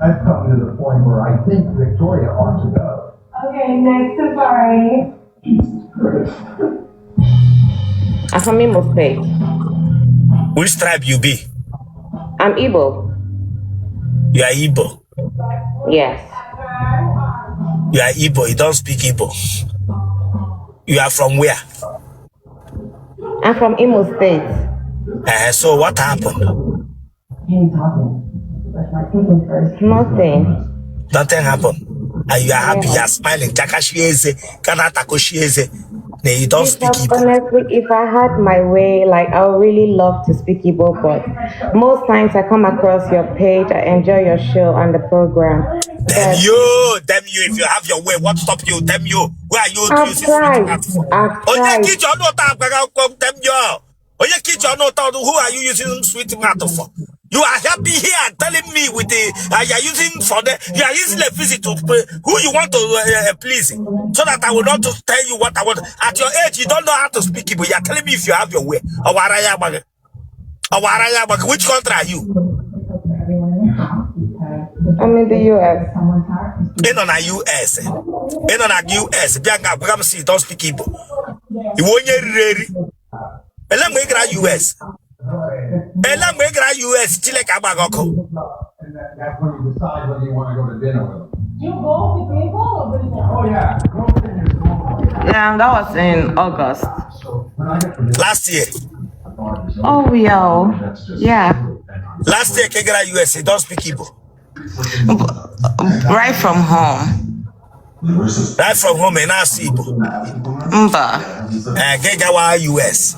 I've come to the point where I think Victoria ought to go. Okay, next safari. I'm from Imo State. Which tribe you be? I'm Igbo. You are Igbo. Yes. You are Igbo. You don't speak Igbo. You are from where? I'm from Imo State. So what happened? Nothing. Nothing happened. And you are happy. You are smiling. You don't speak Igbo. Honestly, if I had my way, like I would really love to speak Igbo, but most times I come across your page, I enjoy your show and the program. Damn you, if you have your way, what stop you? Damn you, where are you I've using tried. Who are you using sweet mouth for? You are happy here and telling me with the you are using for the you are using the visit to who you want to please, so that I will not to tell you what I want. At your age, you don't know how to speak it, but you are telling me if you have your way. Which country are you? I'm in the US. In on a US. In on a US. Bianca, come see, don't speak Igbo. You won't get ready. Let me get US. Let me get US. Chile Kabagoko. And that's when you decide whether you want to go to dinner with them. You go with people or with them? Oh, yeah. Yeah, that was in August. Last year. Oh, yeah. Yeah. Last year, Kegera US, don't speak Igbo. Right from home. Right from home, and I see Igbo. Mba. Kegera US.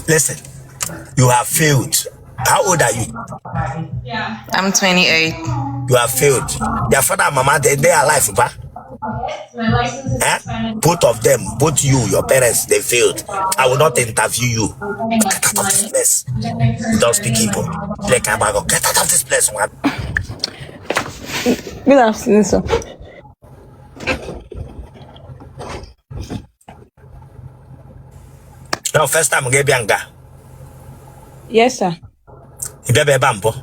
Listen. You have failed. How old are you? Yeah. I'm 28. You have failed. Your father and mama, they are alive, ba? My license is suspended. Both of them, both you, your parents, they failed. I will not interview you. Get out of this place. You don't speak Igbo. Get out of this place, man. Good afternoon, sir. No, first time, get Bianca. Yes, sir. You be bambo.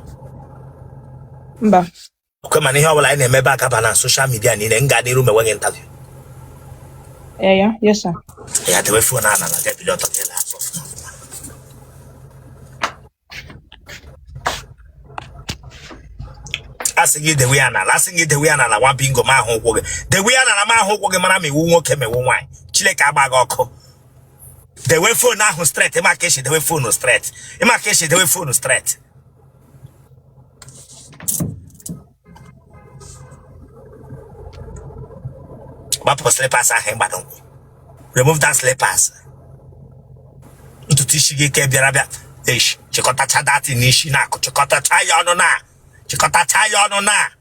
Mba. Okay, man, here will I name back up on social media and in the room when interview. Yeah. Yes, sir. Yeah, the way for now, I get the daughter. Asking you the way and asking you the way and I want bingo my home work. The way and my home work, Mammy won't come and wine. Chile Kabagoko. The way for now straight, in my case, the way for no straight. In my case, the way for no straight. But slippers are hang button. Remove that slippers. To Tishigi Biara. Ish, Chicota Chadat in Nishinako, Chicota Chayonona. Chicota Chayonona.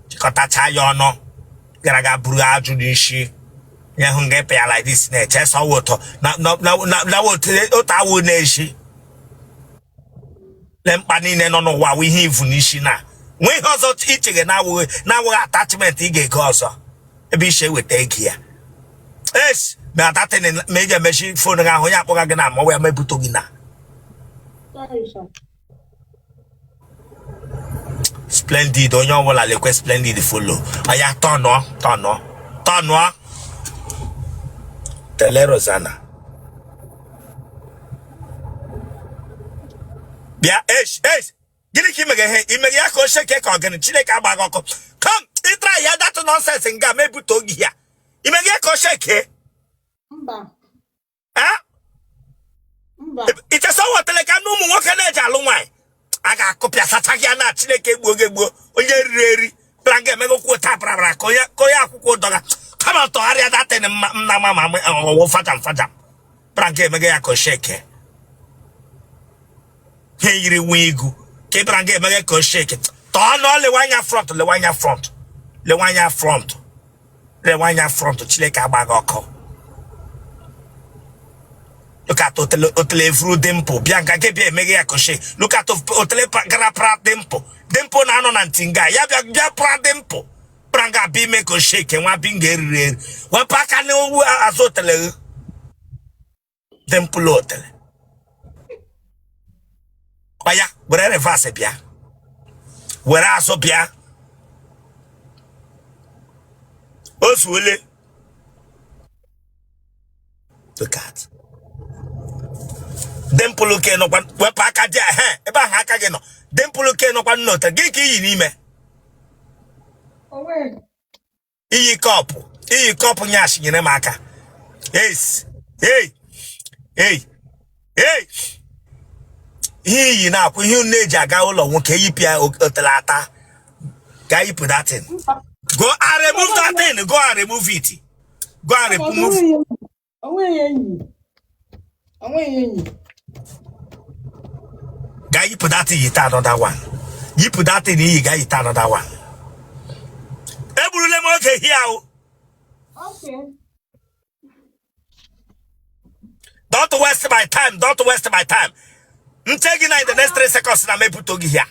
Chicota Chayono. Garaga Brua Junishi. Yahungepe like this, chest or water. Now, what I would nation. Lempanine no what we have Nishina. We also teaching and now attachment he goes. A bishop will take here. Yes, that major machine phone around Yapogana, where my Butogina. Splendid, on your wall, I request splendid follow. I ya tono. Tele Rosanna. Yeah, Give him again. Imediako shake organ, Chile Kabagoko. Come, try that nonsense and Game Butogia. Imediako shake. Mba. Huh? Mba. It's a so what like a no more can I got copy of Satagiana, Chile Gwegwegwe, Oyeri, Blanca Mego Tapra, Koya Dogga. Come on to area that and Mamma or Fatam. Branke Megako shake. Hey, Wigu. Keep Branke Megako shake it. Turn all the Wanya front to Chile Kabagoko. Look at Otele Dimpo, Bianca Kepe Megako shake. Look at Otele Grapra Dimpo. Dimpo Nano Nantinga, Yabia Pra Dimpo. Pranga be make a shake and one being rare. One pack I know as Otele. Then pull Otele. Oya, were reverse bia. Were aso bia. Osuole. Look at. Dempulu ke no kwan wepa aka dia eba ha aka ge no. Dempulu ke no kwan no ta ge ki yi ni me. Owe. Iyi cup nyash nyere m aka. Yes. Hey. He na akwu ihe na-eji aga ụlọ nwoke yipia otelata. Ga yipu that thing. Go and remove that thing. Go and remove it. Go and remove. Guy, you put that in another one. You put that in you guy another one. Okay here. Okay. Don't waste my time. Don't waste my time. I'm taking in the next 3 seconds and I'm able to here.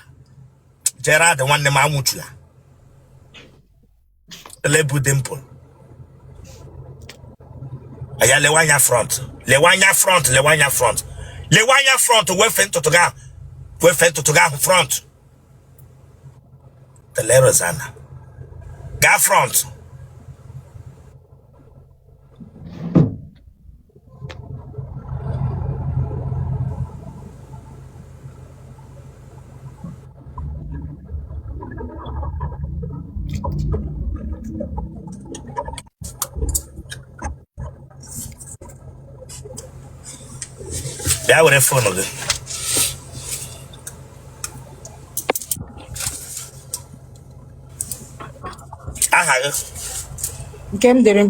Gerard, the one name I want you. The label dimple. Aya lewanya front. Lewanya front. Lewanya front. Lewanya front. We fent to go. We fent to go front. The Lerozana. Go front. That would have fun of it. Game dere.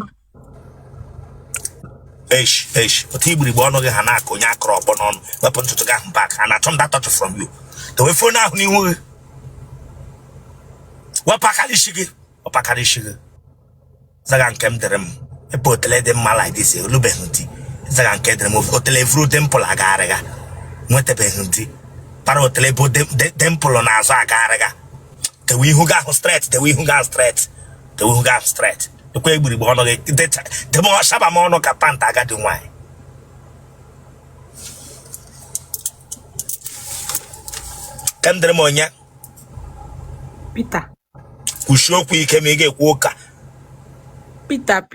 Eish. But he will be one of the Hanako, Yakro, Bonon, weapon to get back, and I turned that touch from you. The way for now, you what Pakali Shigi? Or Pakali Shigi? Zagan came to them, a Otele Ndi Mma like this, a Lubenti. Zagan came to them of Otele Vru Temple Agarega. Nwere Behunti. Para Otele Temple on Aza Agarega. The we who got straight, the we who got straight, the we who got straight. The way we want to get the more Shabamono Capanta got the wine. Come the monia. Peter. Ushoku came get walker. Peter.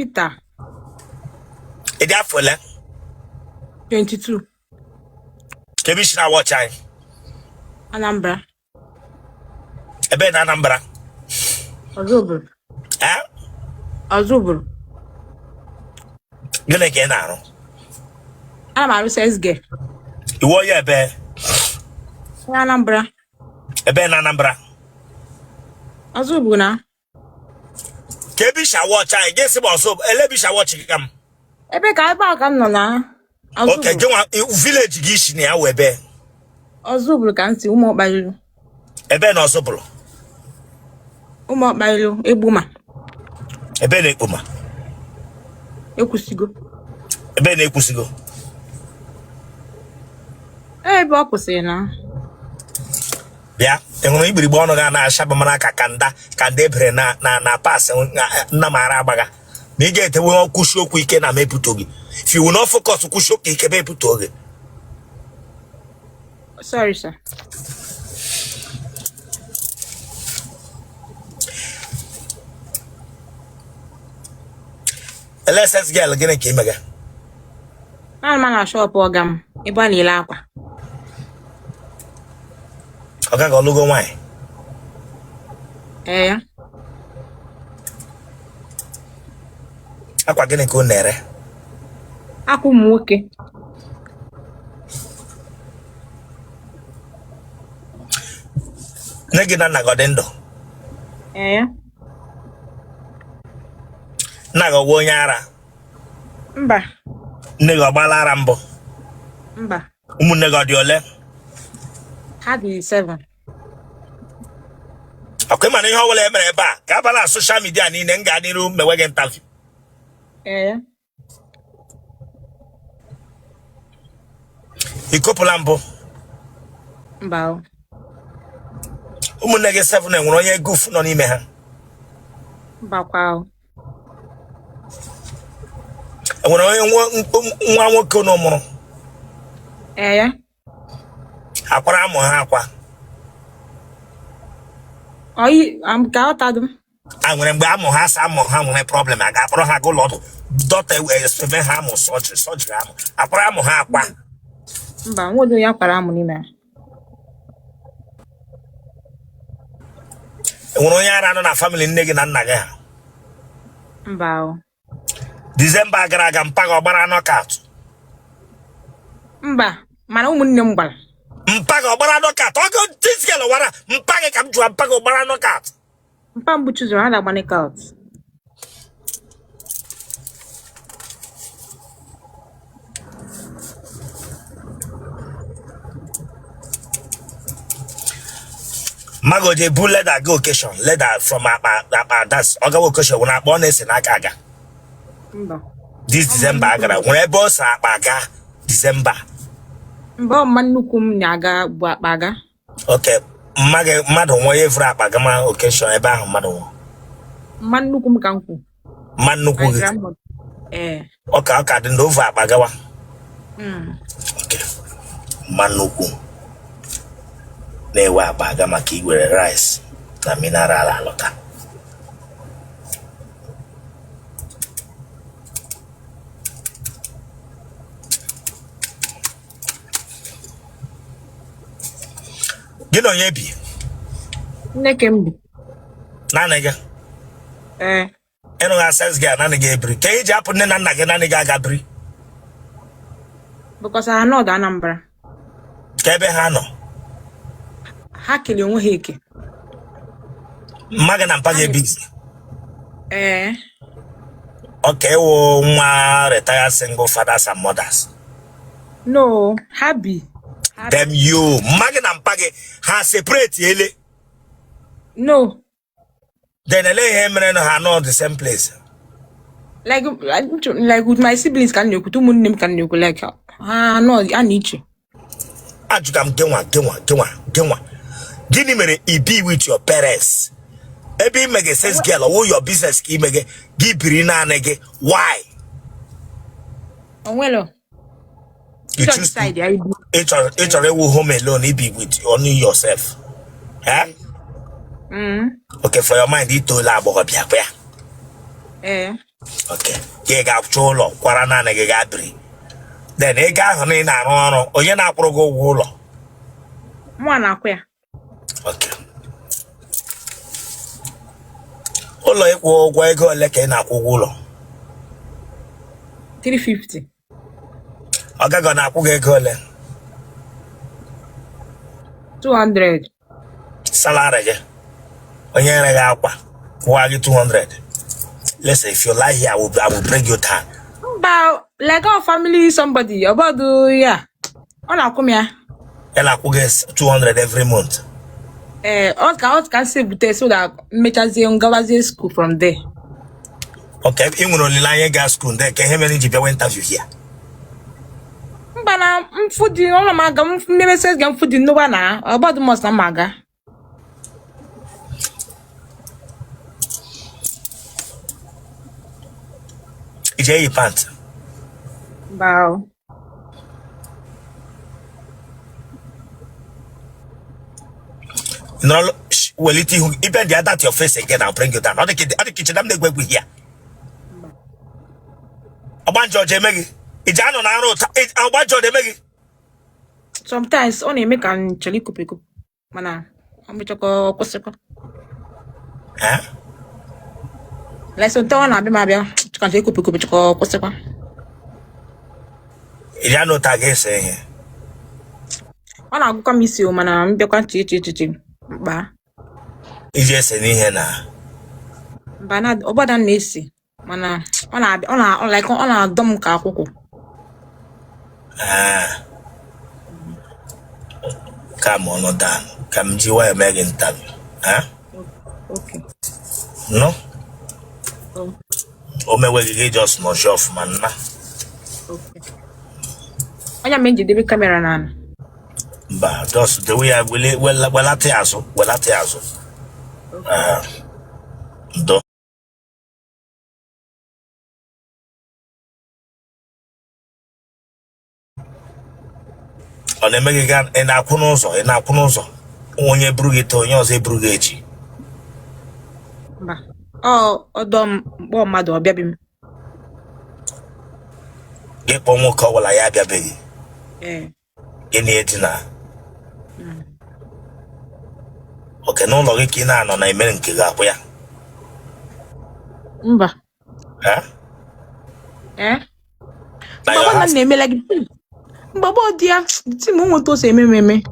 A day for 22. Commissioner watch I. Anambra. A bed Anambra. Ozubur. Eh? Ozubur. Gonna get now. Amaru says gay. You want your bear? Anambra. A bed Anambra. Ozubur na. Kebisha watch I guess about so a lebisha watching come. Ebe ka ebe aka nọ na. Okay, go on village gish near Webe. Ozubur ka nsi ụmụ ọkpalilu. Ebe no sobro. Ụmụ ọkpalilu egbuma. Ebe na ekpoma. Ekwusigo. Ebe na ekwusigo. Ebe ọ kwụsịrị na. Bịa, enwere igbiri gbo ọnụ ga na ashaba mana ka kanda ebere na pass na mara agbaga. Ma ị ga-etewe ọkwụshi okwu ike na mepụta gị. If you will not focus kwụshi okwu ike mepụta gị. Sorry, sir. LSS girl gịnị ka imega? Ana na shop ọga m ebe a na-ele akwa. Ọga ga ọlụgo nwanyị. Ya. Akwa gịnị ka ọ na-ere? Akwa ụmụ nwoke. Nne gị na nna gị ọ dị ndụ? Ya. Nna gị ọ bụ onye ara? Mba. Nne gị ọ gbaala ara mbụ? Mba. Ụmụnne gị ọ dị ole? Ha dị 7. Akwa ịma na ihe ọbụla emere ebe a ka abala na soshal midia niile m ga-adịru mewe gị ntavi. Ya. Ikopụla mbụ? Mba. Ụmụnne gị 7 enwere onye goof nọ n'ime ha? Mba kwa. Enwere onye nwa nwoke unu mụrụ? Ya. Akwara amụ ha akwa. I'm out Adam. A nwere mgbe amụ ha sa amụ ha nwere problem a ga-akpọrọ ha ga ụlọ ọgwụ dọta eme ha amụ sọjiri amụ akwara amụ ha akwa. Mba, nwodo ya kwara amụ n'ime. Enwere onye ara nọ na family nne gị na nna gị ha. Mba o. Disemba gara aga mpaga ọgbara knockout. Mba, mana ụmụnne m gbara. Mpaga ọgbara knockout. Ogo tiskele wara mpaga ka m jụọ mpaga ọgbara knockout. Mpa mgbu chụzụrụ ha na-agba knockout. Mago je bu leather go occasion leather from apa that's oga occasion when akpọ na-ese n'aka aga. Mba. This December agara nwere ebe ọ sa akpa aga December. Mba ọma nnukwu m na-aga bụ akpa aga. Okay, mmadụ nwe evuru akpa aga ma occasion ebe ahụ mmadụ nwe. Mma nnukwu m ka m kwu. Mma nnukwu gị. Ọka dị n'ovu akpa gawa. Okay. Mma nnukwu na-ewe akpa aga maka iwere rice na mineral alọta. Gị na onye bi? Nneke m bi. Naanị gị? Ịnụ access gị a naanị gị ebiri. Ka iji hapụ nne na nna gị naanị gị aga biri? Because I know the Anambra. Ka ebe ha nọ? Ha kele onwe ha eke. Mma gị na mpa gị ebizi? Okay, wo nwa retired single fathers and mothers. No, happy. Them you, magi na mpagi, ha separate ele. No. Then ele hemre no ha not the same place. Like with my siblings can you two mun can you like no I need you. Ajukam genwa. Gini mere be with your parents. Ebi mege says girl or your business ki mege give na nege. Why? Well. You choose each other will home alone, he be with only yourself. Huh? Okay, for your mind, he told about Bia. Okay. Ye got cholo, quarana negabri. Then a guy honey na no, or you're not go wolo. One aqua. Okay. Olo equal Gwego leke na wolo. 350. Oga gonna akwụghị ego ole? 200. Salary gị. Onye nyere gị akwa kwụwa gị 200. Listen, if you lie here, I will break your down. About like our family somebody about yeah. On akwụ ya. Ya na-akwụ gị 200 every month. All can save with so that mechazie ngawazie school from there. Okay, ị nwere olileanya gaa school there ka ihe mere ji bịawa interview here. Mbana mfudi ona maga mmebe says ga mfudi no na about the most na maga. Ije yi pant. Wow. No, well it you even the other your face again I'll bring you down. Other kitchen them they Gwegwegwe here. Obanjo Jemegi. Ijano na aro Obanjo de megi. Sometimes only make an chali kupiku. Mana ambichoko koseko. Huh? Like so ton na be mabia kan chali kupiku bichoko koseko. Ijano tage say. Ona aguka misi o mana mbiakwa chichi. Ba. Ije se n'ihe na. Bana oboda na-esi. Mana ona dom ka akwụkwọ. Come on down. Come jiwa make interview. Huh? Okay. No? Oh. Omewegi just no show off man na. Okay. Onya menji debe camera na. Ba just the way I will ate aso. Do. ọ na-eme gị gaa ị na-akwụ n'ụzọ onye buru gị taa onye ọzọ eburu gị echi Mba. Ọdọ mkpọ mmadụ ọbịabi m. gị kpọọ nwoke ọbụla ya abịabeghị gị na-edina oke n'ụlọ gị ka ị na-anọ na emere nke gị akwụ ya Mba. Baba na-emela gị mgbagbo dị ya ti m nweta ose ememe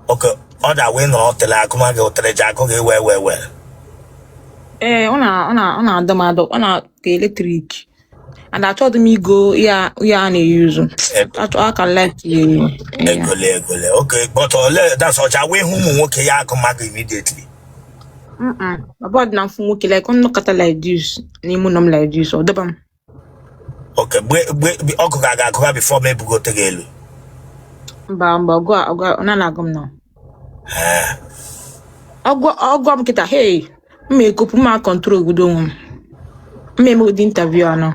oke ọ da-wee nọrọ otele agụma gị otere ji agụ gị wee ọ na-adọ m adọ ọ na-ka eletrik and achọghị m igo ya a na-eyuzu aka light egole oke but ole that's ọcha wee hụ ụmụ nwoke ya agụma gị immediately baba dị na mfu nwoke like nnọkọta like this n'ime ụlọ m like this ọ dọba m oke ọgụ ga-agụga bifo m ebugote gị elu mba ọ na-agụ m na ọgụ m kịta hey m ekopụ m kọntrol obodo onwe m eme ụdị interview anọ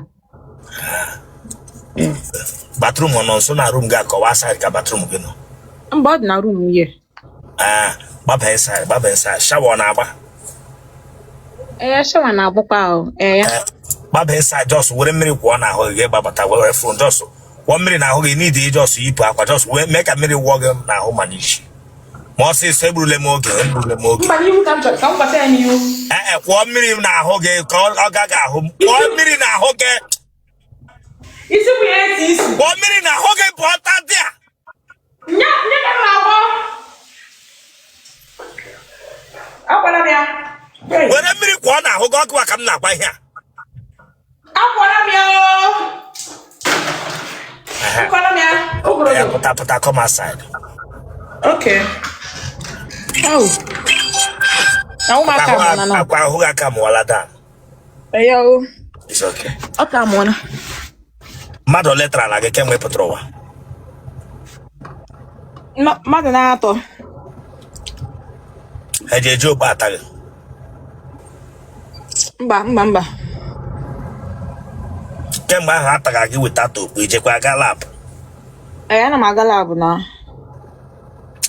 bathroom ọ nọ nso na room gị akọwa side ka bathroom gị nọ mba ọ dị na room ihe gbaba inside shower ọ na-agba shower na-agbakwa ahụ gbaba inside just were mmiri kwụọ n'ahụ gị gbabata were phone just wụọ mmiri n'ahụ gị n'idi just yipụ akwa just mee ka mmiri wụọ gị n'ahụ ma n'isi ma ọsịsọ egburule m oge kwụọ mmiri n'ahụ gị ka ọ gaghị ahụ kwụọ mmiri n'ahụ gị kwụọ mmiri n'ahụ gị bụ ọta dị a were mmiri kwụọ n'ahụ gị ọgụwa ka m na-agba ihe a pụta come outside. Okay. Akwa ahụ ga ka mụọla da. It's okay. Ọka mụọla. Mmadụ letra na gị kemgbe pụtara ụwa. Mmadụ na-atọ. Eji eji okpu ata gị. Mba. Kemgbe ahụ ataga gị weta okpu ijekwa aga lab. Ana m aga lab na.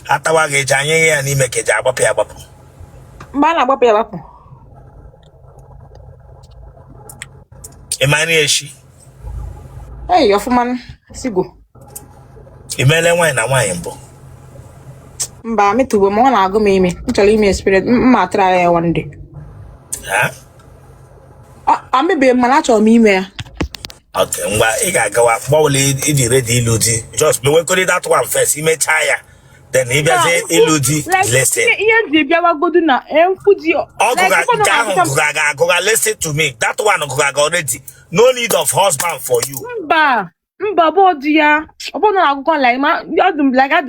Atawa gị eji anya ya n'ime ka eji agbapụ ya agbapụ. Mgbe a na-agbapụ ya agbapụ. Ịmara echi. Ọfụma sigo. Imele nwaanyị na nwaanyị mbụ. Mba, metụgbo m ọ na-agụ m ime. M chọrọ ime experience mma atara ya one day. Amebeghị m mana achọrọ m ime ya. Okay, ngwa ị ga-agawa gbawụla ịdị ready ịlụ di. Just mewekọrị that one first imechaa ya. Then ị bịazie ịlụ di listen. Ihe ji bịawagodu na mfuji. Ọgụga listen to me. That one ọgụga already. No need of husband for you. Mba bụ di ya. Ọ bụ na agụkọ like ma ọdụm like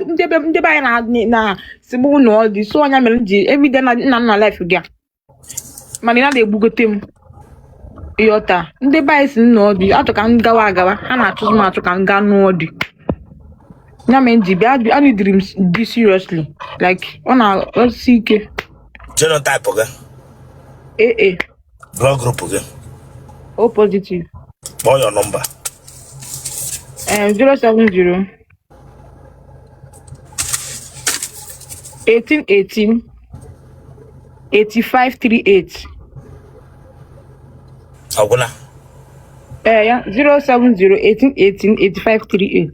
ndebe anyị na sigbu ụlọ ọdị so ọnya mere ji everyday na nna life gị. Mana ị na-egbugote m. Iwota ndị be anyị si nna ọdị achọ ka m gawa agawa ha na-achụzụ m achọ ka m gaa n'ọdị. Ya mere ji bịa anyị dream dị seriously like ọ na-osi ike. Genotype gị? Blood group gị? O positive. Call your number. 070 1818 8538. Agwụla? Yeah, 070 1818 8538.